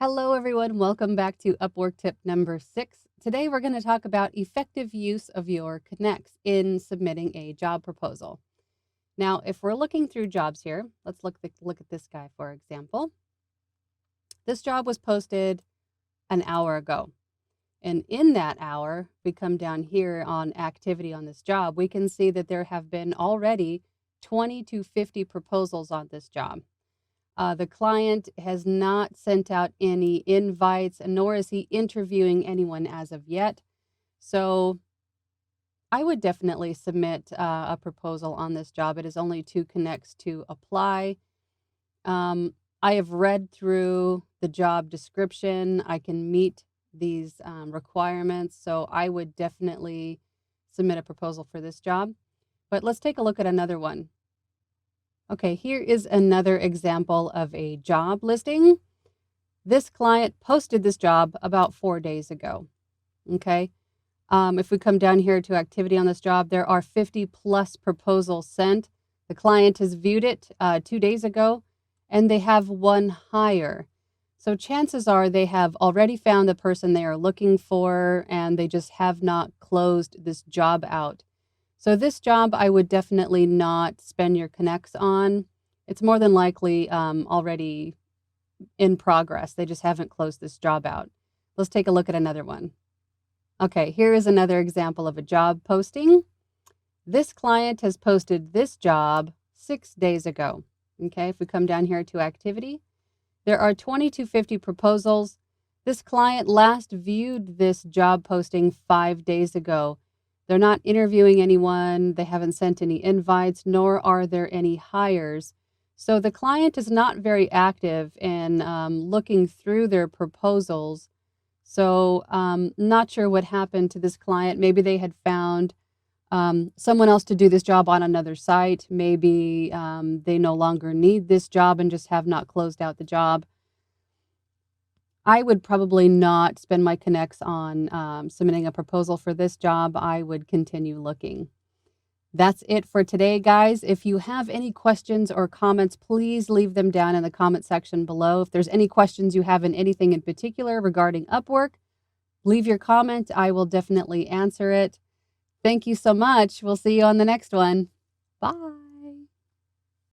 Hello, everyone. Welcome back to Upwork tip number 6. Today, we're going to talk about effective use of your connects in submitting a job proposal. Now, if we're looking through jobs here, let's look at this guy, for example. This job was posted an hour ago. And in that hour, we come down here on activity on this job, we can see that there have been already 20 to 50 proposals on this job. The client has not sent out any invites, nor is he interviewing anyone as of yet. So I would definitely submit a proposal on this job. It is only 2 connects to apply. I have read through the job description. I can meet these requirements. So I would definitely submit a proposal for this job. But let's take a look at another one. Okay, here is another example of a job listing. This client posted this job about 4 days ago. Okay. If we come down here to activity on this job, there are 50 plus proposals sent. The client has viewed it 2 days ago, and they have one hire. So chances are they have already found the person they are looking for, and they just have not closed this job out. So this job, I would definitely not spend your connects on. It's more than likely already in progress. They just haven't closed this job out. Let's take a look at another one. Okay, here is another example of a job posting. This client has posted this job 6 days ago. Okay, if we come down here to activity, there are 20 to 50 proposals. This client last viewed this job posting 5 days ago. They're not interviewing anyone. They haven't sent any invites, nor are there any hires. So the client is not very active in looking through their proposals. So not sure what happened to this client. Maybe they had found someone else to do this job on another site. Maybe they no longer need this job and just have not closed out the job. I would probably not spend my connects on submitting a proposal for this job. I would continue looking. That's it for today, guys. If you have any questions or comments, please leave them down in the comment section below. If there's any questions you have in anything in particular regarding Upwork, leave your comment. I will definitely answer it. Thank you so much. We'll see you on the next one. Bye.